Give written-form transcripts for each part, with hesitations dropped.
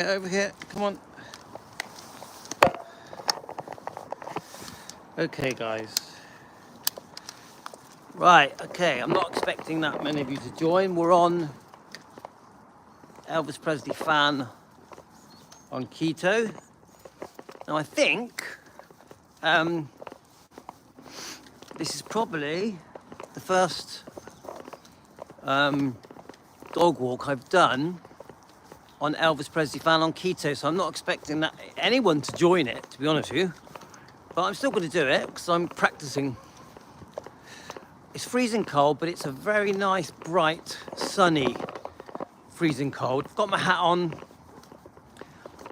Over here, come on. Okay, guys. Right, okay, I'm not expecting that many of you to join. We're on Elvis Presley fan on keto. Now, I think this is probably the first dog walk I've done on Elvis Presley fan on keto, so I'm not expecting anyone to join it, to be honest with you. But I'm still going to do it because I'm practicing. It's freezing cold, but it's a very nice, bright, sunny, freezing cold. I've got my hat on.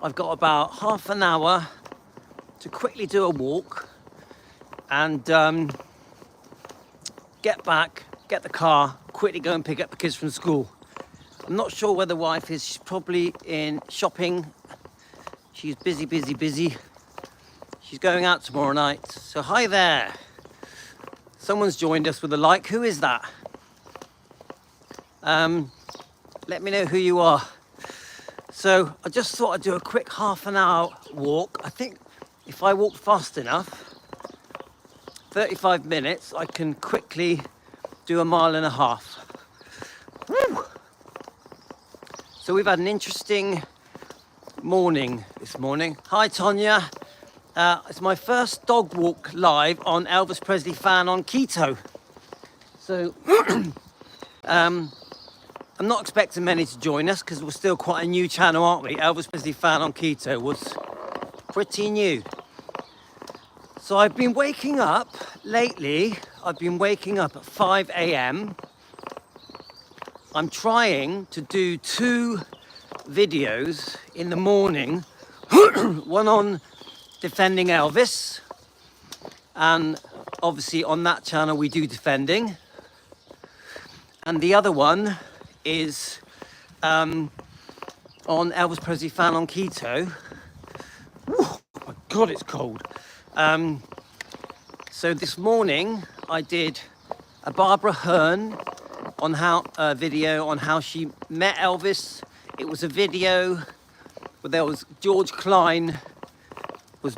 I've got about half an hour to quickly do a walk and get back, get the car, quickly go and pick up the kids from school. I'm not sure where the wife is. She's probably in shopping. She's busy, busy, busy. She's going out tomorrow night. So hi there. Someone's joined us with a like. Who is that? Let me know who you are. So I just thought I'd do a quick half an hour walk. I think if I walk fast enough, 35 minutes, I can quickly do 1.5 miles. Woo! So we've had an interesting morning this morning. Hi, Tonya. It's my first dog walk live on Elvis Presley fan on keto. So I'm not expecting many to join us because we're still quite a new channel, aren't we? Elvis Presley fan on keto was pretty new. So I've been waking up lately. I've been waking up at 5 a.m. I'm trying to do 2 videos in the morning, one on defending Elvis, and obviously on that channel we do defending, and the other one is on Elvis Presley fan on keto. Oh my God, it's cold. So this morning I did a Barbara Hearn on video on how she met Elvis. It was a video where there was George Klein was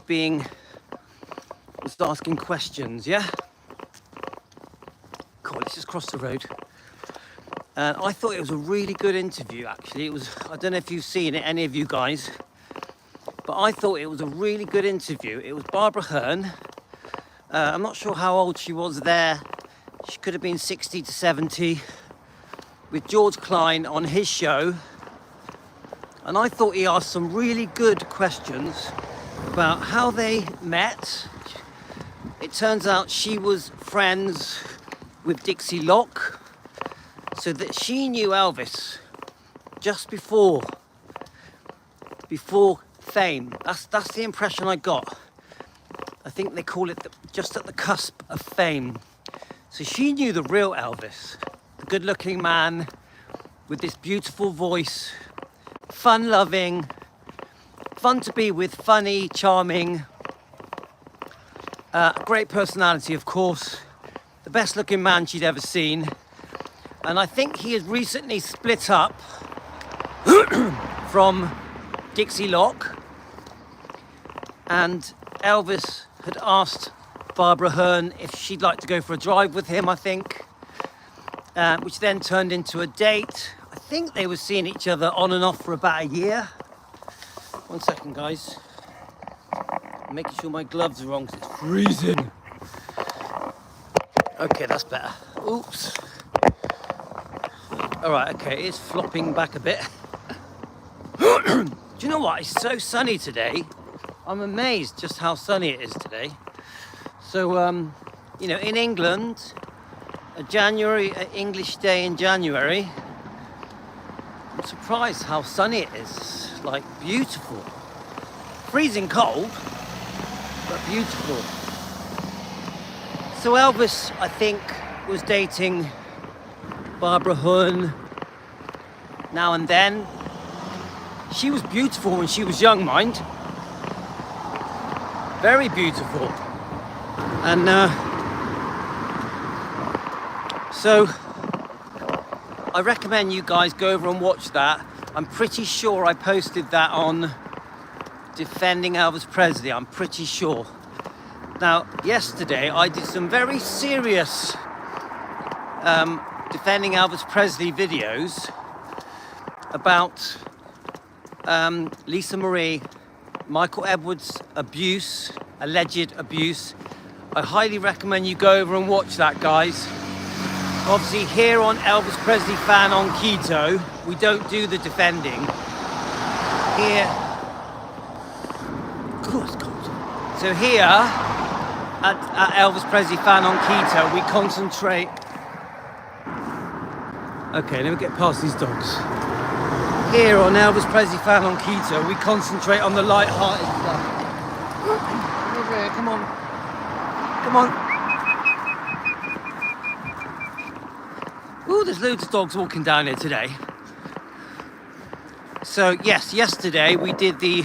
asking questions, yeah? Cool, let's just cross the road. And I thought it was a really good interview, actually. It was, I don't know if you've seen it, any of you guys, but I thought it was a really good interview. It was Barbara Hearn. I'm not sure how old she was there. She could have been 60 to 70, with George Klein on his show. And I thought he asked some really good questions about how they met. It turns out she was friends with Dixie Locke, so that she knew Elvis just before fame. That's the impression I got. I think they call it just at the cusp of fame. So she knew the real Elvis, the good-looking man with this beautiful voice, fun-loving, fun to be with, funny, charming, great personality, of course, the best-looking man she'd ever seen. And I think he has recently split up from Dixie Locke, and Elvis had asked Barbara Hearn if she'd like to go for a drive with him, I think, which then turned into a date. I think they were seeing each other on and off for about a year. 1 second, guys. I'm making sure my gloves are on because it's freezing. Okay, that's better. Oops. All right, okay, it's flopping back a bit. Do you know what? It's so sunny today. I'm amazed just how sunny it is today. So, you know, in England, an English day in January, I'm surprised how sunny it is. Like, beautiful. Freezing cold, but beautiful. So Elvis, I think, was dating Barbara Hearn now and then. She was beautiful when she was young, mind. Very beautiful. And so I recommend you guys go over and watch that. I'm pretty sure I posted that on Defending Elvis Presley. I'm pretty sure. Now, yesterday I did some very serious Defending Elvis Presley videos about Lisa Marie, Michael Edwards' abuse, alleged abuse. I highly recommend you go over and watch that, guys. Obviously, here on Elvis Presley Fan on Keto, we don't do the defending. Here, so here at Elvis Presley Fan on Keto, we concentrate. Okay, let me get past these dogs. Here on Elvis Presley Fan on Keto, we concentrate on the light-hearted stuff. Over here, come on. Come on. Ooh, there's loads of dogs walking down here today. So, yes, yesterday we did the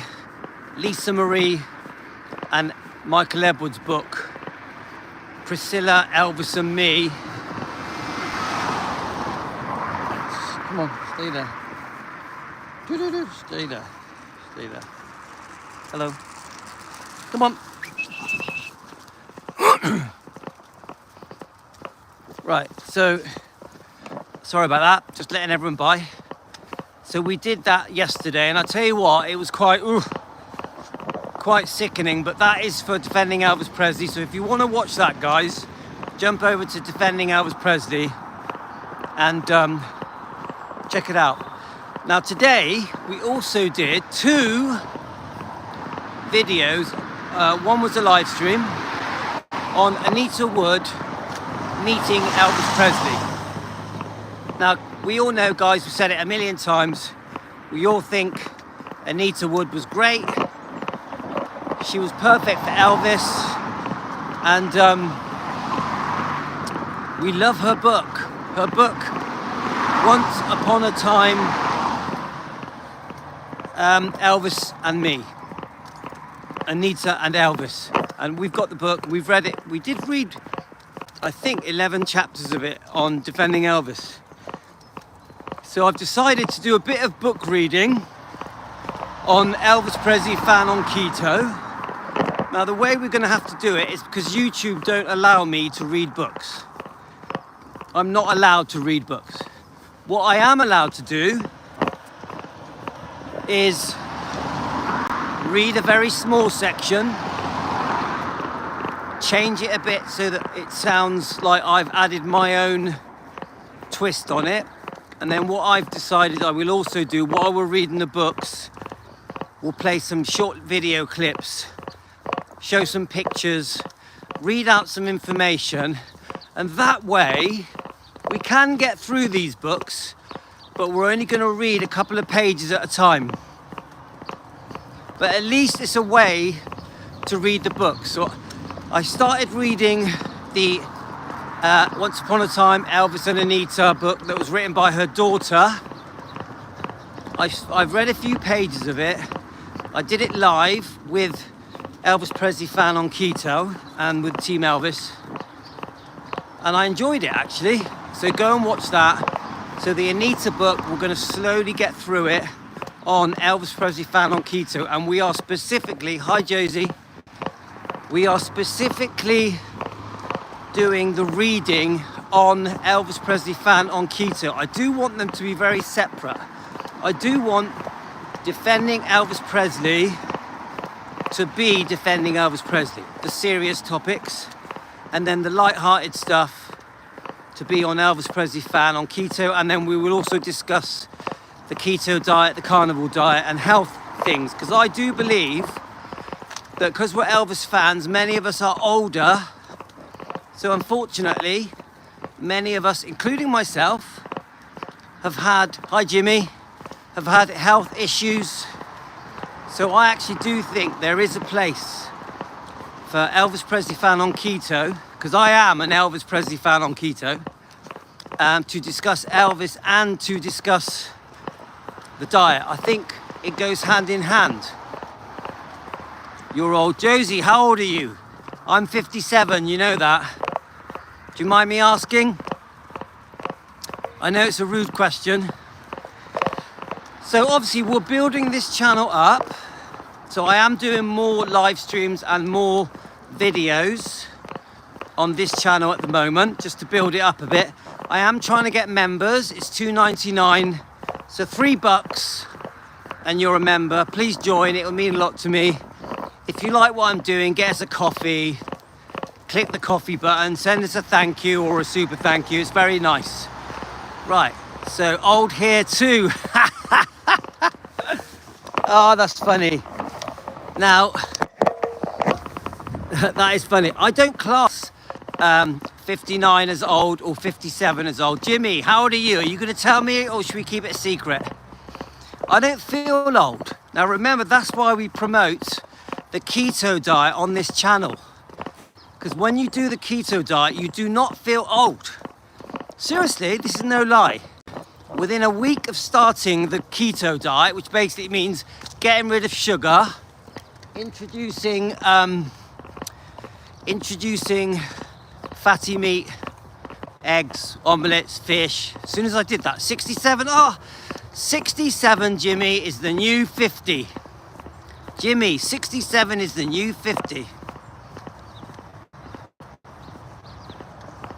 Lisa Marie and Michael Edwards book, Priscilla, Elvis and Me. Come on, stay there. Stay there. Stay there. Hello. Come on. Right, so sorry about that, just letting everyone by. So we did that yesterday, and I tell you what, it was quite sickening, but that is for Defending Elvis Presley. So if you want to watch that, guys, jump over to Defending Elvis Presley and check it out. Now today we also did 2 videos. One was a live stream on Anita Wood meeting Elvis Presley. Now we all know, guys, we've said it a million times, we all think Anita Wood was great. She was perfect for Elvis, and we love her book. Her book, Once Upon a Time, Elvis and Me. Anita and Elvis. And we've got the book, we've read it. We did read, I think, 11 chapters of it on Defending Elvis. So I've decided to do a bit of book reading on Elvis Presley Fan on Keto. Now the way we're going to have to do it is because YouTube don't allow me to read books. I'm not allowed to read books. What I am allowed to do is read a very small section, change it a bit so that it sounds like I've added my own twist on it. And then what I've decided I will also do while we're reading the books, we'll play some short video clips, show some pictures, read out some information, and that way we can get through these books, but we're only going to read a couple of pages at a time. But at least it's a way to read the book. So I started reading the Once Upon a Time Elvis and Anita book that was written by her daughter. I've read a few pages of it. I did it live with Elvis Presley Fan on Keto and with Team Elvis, and I enjoyed it actually. So go and watch that. So the Anita book, we're going to slowly get through it on Elvis Presley Fan on Keto, and we are specifically, hi Josie, we are specifically doing the reading on Elvis Presley Fan on Keto. I do want them to be very separate. I do want Defending Elvis Presley to be Defending Elvis Presley, the serious topics, and then the light-hearted stuff to be on Elvis Presley Fan on Keto. And then we will also discuss the keto diet, the carnivore diet, and health things, because I do believe that because we're Elvis fans, many of us are older, so unfortunately many of us, including myself, have had, hi Jimmy, have had health issues. So I actually do think there is a place for Elvis Presley Fan on Keto, because I am an Elvis Presley fan on Keto, to discuss Elvis and to discuss the diet. I think it goes hand in hand. You're old. Josie, how old are you? I'm 57, you know that. Do you mind me asking? I know it's a rude question. So So obviously we're building this channel up. So I am doing more live streams and more videos on this channel at the moment, just to build it up a bit. I am trying to get members. It's $2.99, so $3 and you're a member. Please join, it will mean a lot to me. If you like what I'm doing, get us a coffee, click the coffee button, send us a thank you or a super thank you. It's very nice. Right, so old here too. Oh, that's funny. Now, that is funny. I don't class 59 as old or 57 as old. Jimmy, how old are you? Are you going to tell me, or should we keep it a secret? I don't feel old. Now remember, that's why we promote the keto diet on this channel. Because when you do the keto diet, you do not feel old. Seriously, this is no lie. Within a week of starting the keto diet, which basically means getting rid of sugar, introducing fatty meat, eggs, omelets, fish. As soon as I did that, 67, 67, Jimmy, is the new 50. Jimmy, 67 is the new 50.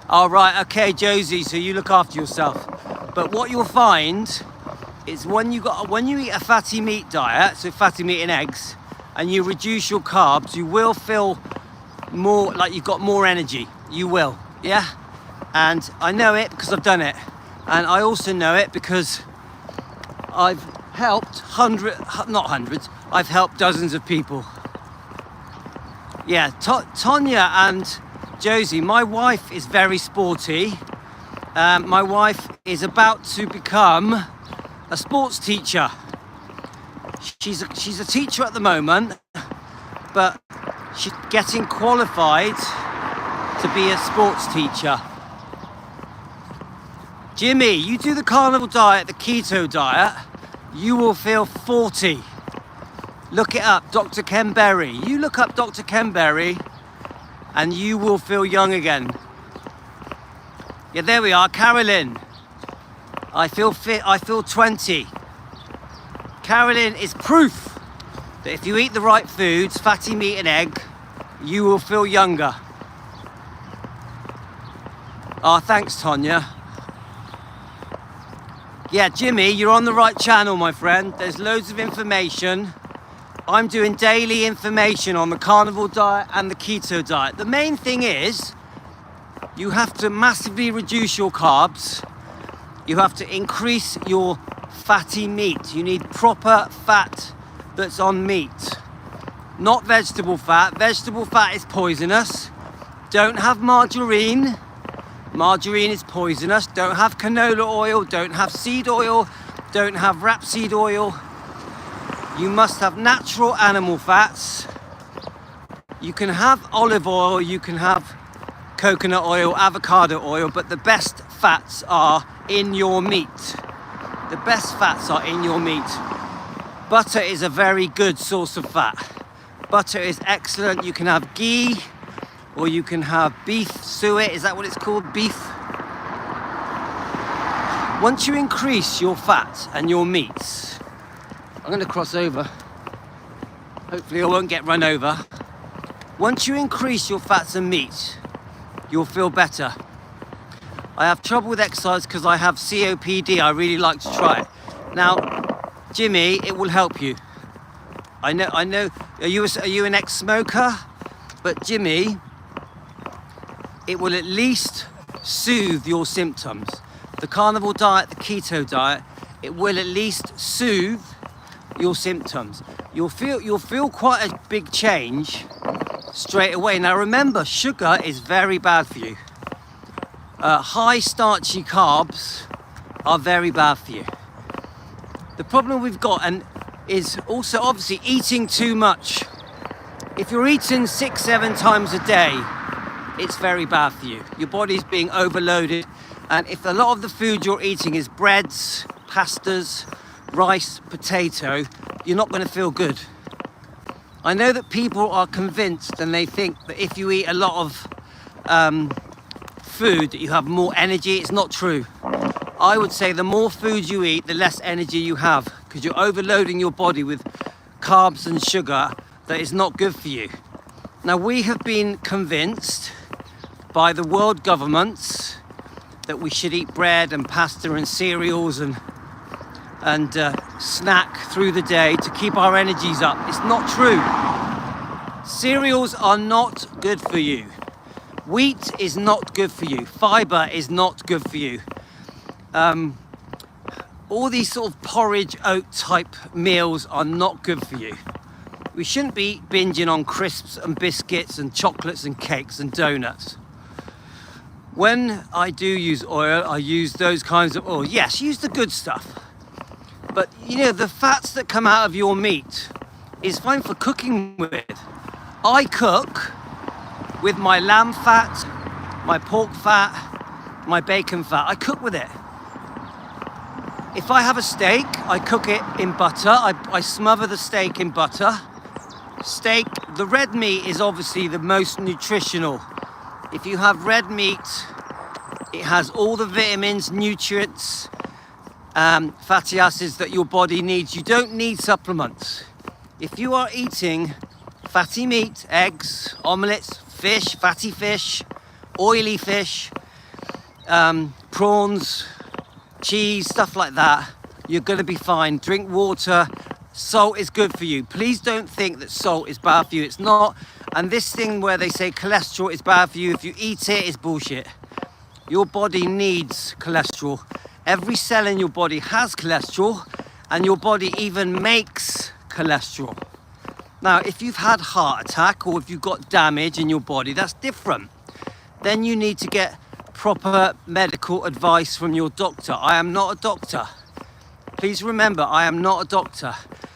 All right, okay, Josie, so you look after yourself. But what you'll find is when you eat a fatty meat diet, so fatty meat and eggs, and you reduce your carbs, you will feel more like you've got more energy. You will, yeah? And I know it because I've done it. And I also know it because I've helped I've helped dozens of people. Yeah, Tonya and Josie, my wife is very sporty. My wife is about to become a sports teacher. She's a teacher at the moment, but she's getting qualified to be a sports teacher. Jimmy, you do the carnivore diet, the keto diet, you will feel 40. Look it up, Dr. Ken Berry. You look up Dr. Ken Berry and you will feel young again. Yeah, there we are, Carolyn. I feel fit, I feel 20. Carolyn is proof that if you eat the right foods, fatty meat and egg, you will feel younger. Oh, thanks, Tonya. Yeah, Jimmy, you're on the right channel, my friend. There's loads of information. I'm doing daily information on the carnivore diet and the keto diet. The main thing is you have to massively reduce your carbs. You have to increase your fatty meat. You need proper fat that's on meat, not vegetable fat. Vegetable fat is poisonous. Don't have margarine. Margarine is poisonous. Don't have canola oil. Don't have seed oil. Don't have rapeseed oil. You must have natural animal fats. You can have olive oil. You can have coconut oil, avocado oil, but the best fats are in your meat. The best fats are in your meat. Butter is a very good source of fat. Butter is excellent. You can have ghee, or you can have beef suet. Is that what it's called? Beef. Once you increase your fat and your meats, I'm going to cross over. Hopefully I won't get run over. Once you increase your fats and meat, you'll feel better. I have trouble with exercise because I have COPD. I really like to try it. Now, Jimmy, it will help you. I know. Are you an ex-smoker? But Jimmy, it will at least soothe your symptoms. The carnivore diet, the keto diet, it will at least soothe your symptoms. You'll feel quite a big change straight away. Now remember, sugar is very bad for you. High starchy carbs are very bad for you. The problem we've got is also obviously eating too much. If you're eating 6-7 times a day, it's very bad for you. Your body's being overloaded. And if a lot of the food you're eating is breads, pastas, rice, potato, you're not going to feel good. I know that people are convinced and they think that if you eat a lot of food that you have more energy. It's not true. I would say the more food you eat, the less energy you have, because because you're overloading your body with carbs and sugar that is not good for you. Now, we have been convinced by the world governments that we should eat bread and pasta and cereals and snack through the day to keep our energies up. It's not true. Cereals are not good for you. Wheat is not good for you. Fiber is not good for you. All these sort of porridge, oat type meals are not good for you. We shouldn't be binging on crisps and biscuits and chocolates and cakes and donuts. When I do use oil, I use those kinds of oil. Yes, use the good stuff. But you know, the fats that come out of your meat is fine for cooking with. I cook with my lamb fat, my pork fat, my bacon fat. I cook with it. If I have a steak, I cook it in butter. I smother the steak in butter. Steak, the red meat is obviously the most nutritional. If you have red meat, it has all the vitamins, nutrients, fatty acids that your body needs. You don't need supplements. If you are eating fatty meat, eggs, omelettes, fish, fatty fish, oily fish, prawns, cheese, stuff like that, you're going to be fine. Drink water. Salt is good for you. Please don't think that salt is bad for you. It's not. And this thing where they say cholesterol is bad for you, if you eat it, is bullshit. Your body needs cholesterol. Every cell in your body has cholesterol, and your body even makes cholesterol. Now, if you've had heart attack or if you've got damage in your body, that's different. Then you need to get proper medical advice from your doctor. I am not a doctor. Please remember, I am not a doctor.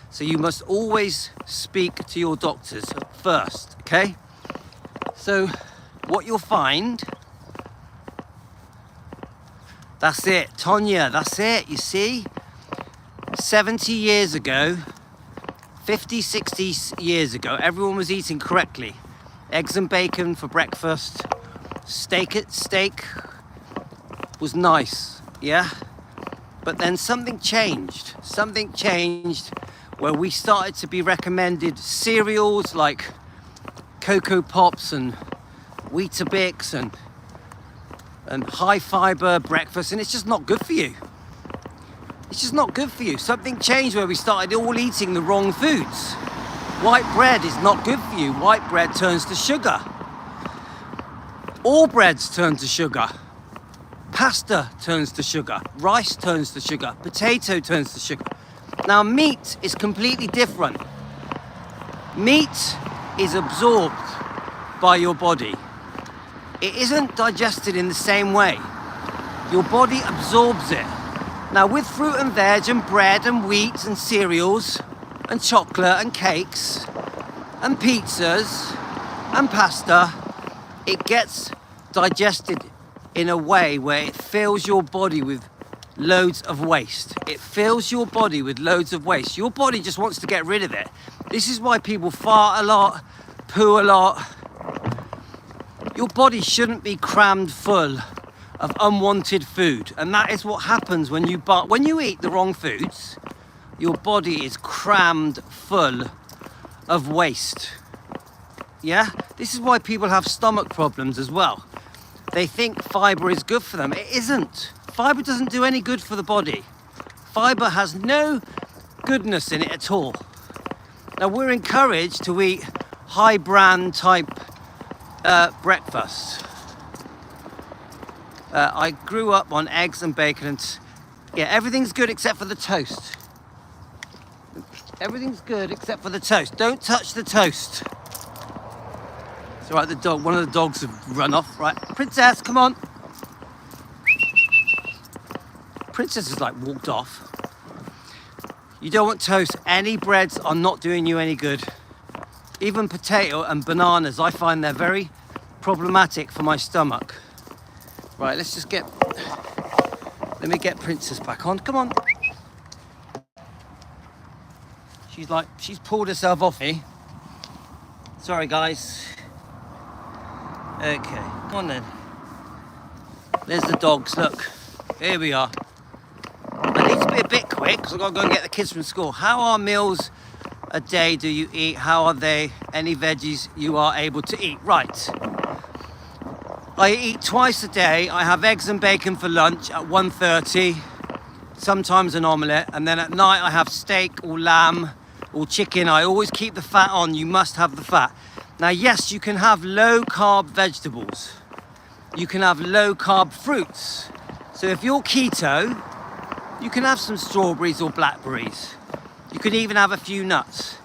So you must always speak to your doctors first, okay? So what you'll find, that's it, Tonya, that's it, you see? 70 years ago, 50, 60 years ago, everyone was eating correctly. Eggs and bacon for breakfast. Steak was nice, yeah? But then something changed. Something changed where we started to be recommended cereals like Cocoa Pops and Weetabix and high fiber breakfast, and it's just not good for you. It's just not good for you. Something changed where we started all eating the wrong foods. White bread is not good for you. White bread turns to sugar. All breads turn to sugar. Pasta turns to sugar. Rice turns to sugar. Potato turns to sugar. Now, meat is completely different. Meat is absorbed by your body. It isn't digested in the same way. Your body absorbs it. Now, with fruit and veg and bread and wheat and cereals and chocolate and cakes and pizzas and pasta, it gets digested in a way where it fills your body with loads of waste. It fills your body with loads of waste. Your body just wants to get rid of it. This is why people fart a lot, poo a lot. Your body shouldn't be crammed full of unwanted food, and that is what happens when you eat the wrong foods. Your body is crammed full of waste. Yeah, this is why people have stomach problems as well. They think fiber is good for them. It isn't. Fiber doesn't do any good for the body. Fiber has no goodness in it at all. Now, we're encouraged to eat high brand type breakfast. I grew up on eggs and bacon, and yeah, everything's good except for the toast. Everything's good except for the toast. Don't touch the toast. It's all right, one of the dogs have run off. Right, Princess, come on. Princess has like walked off. You don't want toast. Any breads are not doing you any good. Even potato and bananas, I find they're very problematic for my stomach. Right, let me get Princess back on. Come on. She's pulled herself off me. Sorry, guys. Okay, come on then. There's the dogs, look. Here we are. I need to be a bit quick because I've got to go and get the kids from school. How are meals a day do you eat? How are they? Any veggies you are able to eat? Right. I eat twice a day. I have eggs and bacon for lunch at 1:30, sometimes an omelette, and then at night I have steak or lamb or chicken. I always keep the fat on. You must have the fat. Now, yes, you can have low carb vegetables. You can have low carb fruits. So if you're keto, you can have some strawberries or blackberries. You can even have a few nuts.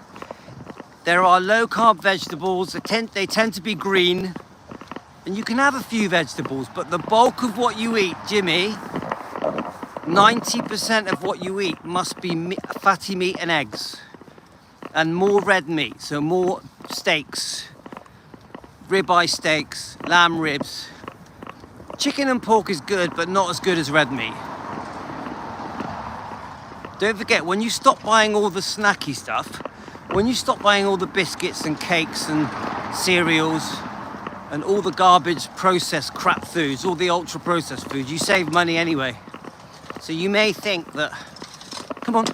There are low carb vegetables. They tend to be green. And you can have a few vegetables, but the bulk of what you eat, Jimmy, 90% of what you eat must be fatty meat and eggs. And more red meat, so more steaks, ribeye steaks, lamb ribs. Chicken and pork is good, but not as good as red meat. Don't forget, when you stop buying all the snacky stuff, when you stop buying all the biscuits and cakes and cereals and all the garbage processed crap foods, all the ultra processed foods, you save money anyway. So you may think that, come on.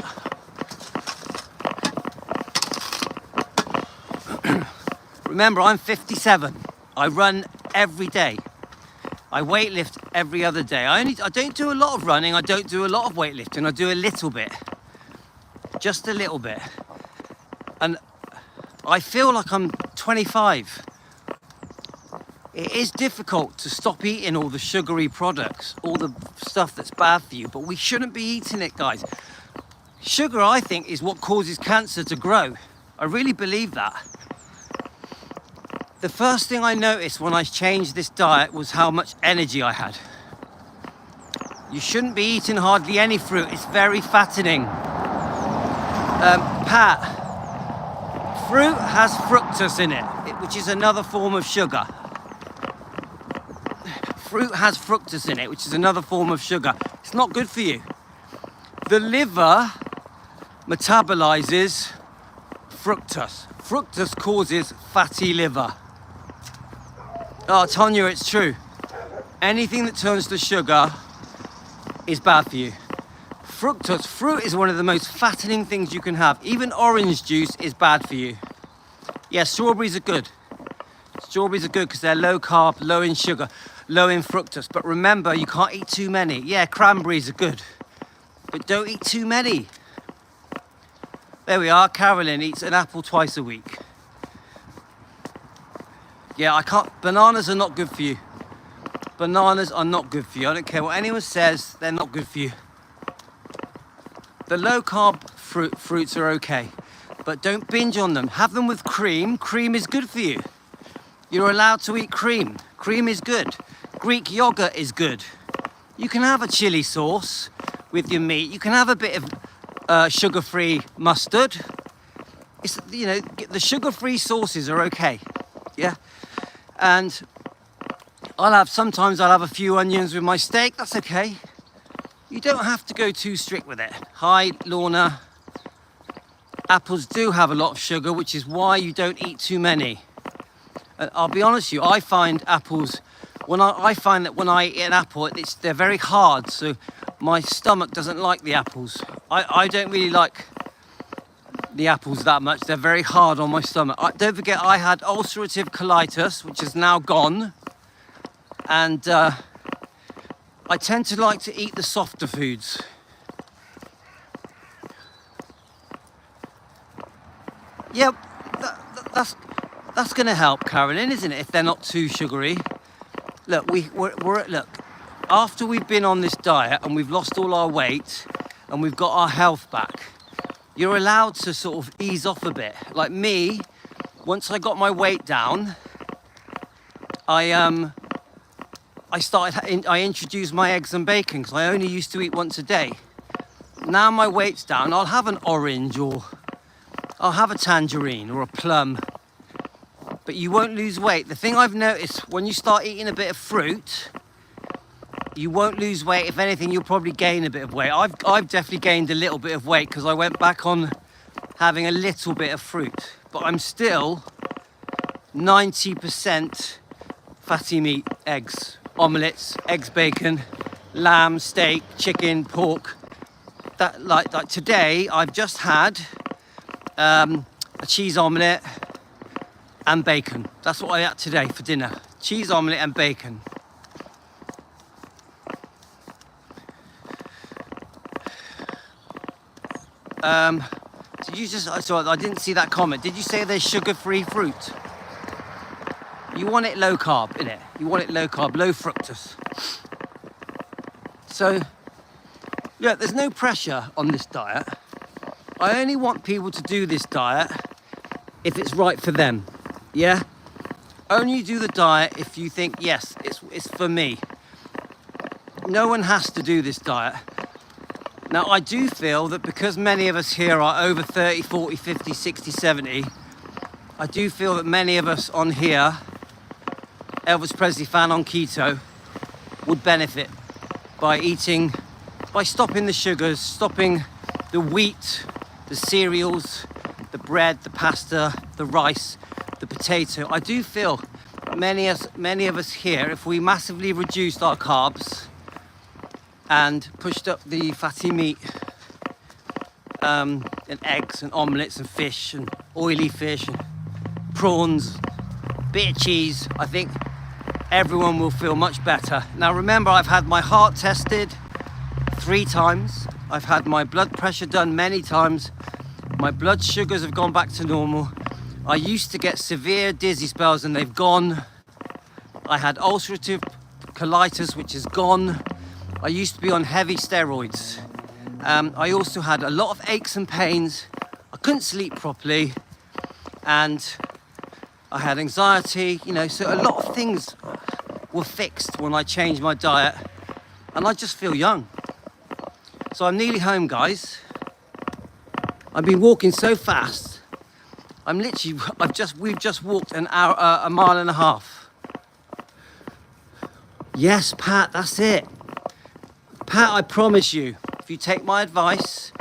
Remember, I'm 57. I run every day. I weightlift every other day. I don't do a lot of running. I don't do a lot of weightlifting. I do a little bit, just a little bit. And I feel like I'm 25. It is difficult to stop eating all the sugary products, all the stuff that's bad for you, but we shouldn't be eating it, guys. Sugar, I think, is what causes cancer to grow. I really believe that. The first thing I noticed when I changed this diet was how much energy I had. You shouldn't be eating hardly any fruit. It's very fattening. Pat, fruit has fructose in it, which is another form of sugar. Fruit has fructose in it, which is another form of sugar. It's not good for you. The liver metabolizes fructose. Fructose causes fatty liver. Oh, Tonya, it's true. Anything that turns to sugar is bad for you. Fructose, fruit is one of the most fattening things you can have. Even orange juice is bad for you. Yeah, strawberries are good. Strawberries are good because they're low carb, low in sugar, low in fructose. But remember, you can't eat too many. Yeah, cranberries are good, but don't eat too many. There we are. Carolyn eats an apple twice a week. Yeah, I can't. Bananas are not good for you. Bananas are not good for you. I don't care what anyone says, they're not good for you. The low carb fruits are okay, but don't binge on them. Have them with cream. Cream is good for you. You're allowed to eat cream. Cream is good. Greek yogurt is good. You can have a chili sauce with your meat. You can have a bit of sugar-free mustard. It's, you know, the sugar-free sauces are okay. Yeah. And sometimes I'll have a few onions with my steak. That's okay. You don't have to go too strict with it. Hi, Lorna. Apples do have a lot of sugar, which is why you don't eat too many. And I'll be honest with you, I find apples, I find that when I eat an apple, they're very hard, so my stomach doesn't like the apples. I don't really like the apples that much. They're very hard on my stomach. Don't forget, I had ulcerative colitis, which is now gone. And I tend to like to eat the softer foods. Yep, that's going to help, Carolyn, isn't it? If they're not too sugary. Look, look. After we've been on this diet and we've lost all our weight and we've got our health back, you're allowed to sort of ease off a bit. Like me, once I got my weight down, I introduced my eggs and bacon because I only used to eat once a day. Now my weight's down, I'll have an orange or I'll have a tangerine or a plum, but you won't lose weight. The thing I've noticed, when you start eating a bit of fruit, you won't lose weight. If anything, you'll probably gain a bit of weight. I've definitely gained a little bit of weight because I went back on having a little bit of fruit, but I'm still 90% fatty meat, eggs, omelettes, eggs, bacon, lamb, steak, chicken, pork. that, like today, I've just had a cheese omelette and bacon. That's what I had today for dinner. Cheese omelette and bacon. Did you just, sorry, I didn't see that comment. Did you say there's sugar-free fruit? You want it low carb, innit? You want it low carb, low fructose. So, look, there's no pressure on this diet. I only want people to do this diet if it's right for them, yeah? Only do the diet if you think, yes, it's for me. No one has to do this diet. Now, I do feel that because many of us here are over 30, 40, 50, 60, 70, I do feel that many of us on here, Elvis Presley fan on keto, would benefit by stopping the sugars, stopping the wheat, the cereals, the bread, the pasta, the rice, the potato. I do feel many of us here, if we massively reduced our carbs and pushed up the fatty meat and eggs and omelettes and fish and oily fish and prawns, bit of cheese, I think everyone will feel much better. Now remember, I've had my heart tested 3 times. I've had my blood pressure done many times. My blood sugars have gone back to normal. I used to get severe dizzy spells and they've gone. I had ulcerative colitis, which is gone. I used to be on heavy steroids. I also had a lot of aches and pains. I couldn't sleep properly. And I had anxiety, you know, so a lot of things were fixed when I changed my diet. And I just feel young. So I'm nearly home, guys. I've been walking so fast. We've just walked an hour, a mile and a half. Yes, Pat, that's it. Pat, I promise you, if you take my advice,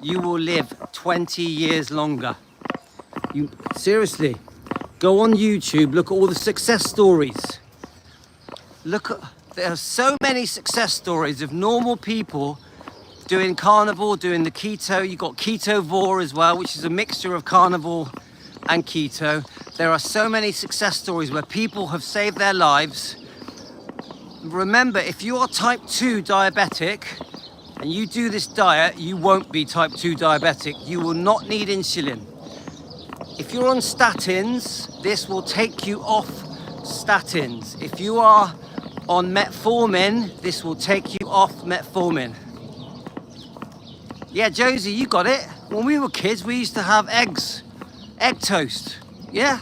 you will live 20 years longer. Seriously, go on YouTube, look at all the success stories. There are so many success stories of normal people doing carnivore, doing the keto. You've got ketovore as well, which is a mixture of carnivore and keto. There are so many success stories where people have saved their lives. Remember, if you are type 2 diabetic and you do this diet, you won't be type 2 diabetic. You will not need insulin. If you're on statins, this will take you off statins. If you are on metformin, this will take you off metformin. Yeah, Josie, you got it. When we were kids, we used to have egg toast. Yeah,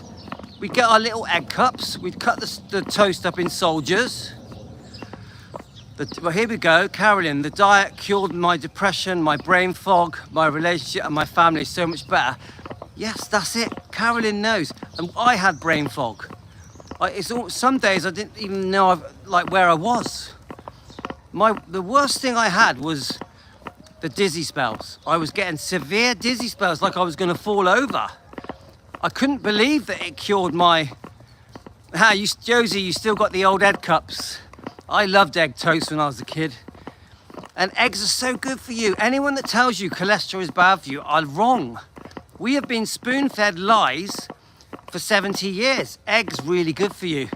we'd get our little egg cups. We'd cut the toast up in soldiers. Well, here we go, Carolyn. The diet cured my depression, my brain fog, my relationship and my family is so much better. Yes, that's it. Carolyn knows. And I had brain fog. Some days I didn't even know where I was. The worst thing I had was the dizzy spells. I was getting severe dizzy spells, like I was going to fall over. I couldn't believe that it cured my... Josie, you still got the old egg cups. I loved egg toast when I was a kid. And eggs are so good for you. Anyone that tells you cholesterol is bad for you are wrong. We have been spoon-fed lies for 70 years. Eggs really good for you.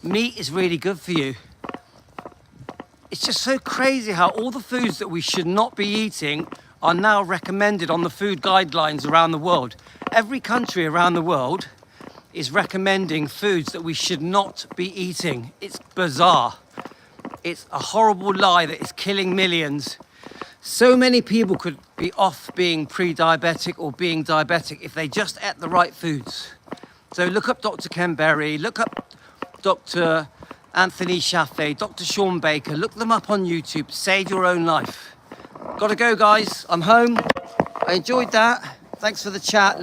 Meat is really good for you. It's just so crazy how all the foods that we should not be eating are now recommended on the food guidelines around the world. Every country around the world is recommending foods that we should not be eating. It's bizarre. It's a horrible lie that is killing millions. So many people could be off being pre-diabetic or being diabetic if they just ate the right foods. So look up Dr. Ken Berry, look up Dr. Anthony Chaffee, Dr. Sean Baker, look them up on YouTube, save your own life. Gotta go, guys, I'm home. I enjoyed that. Thanks for the chat.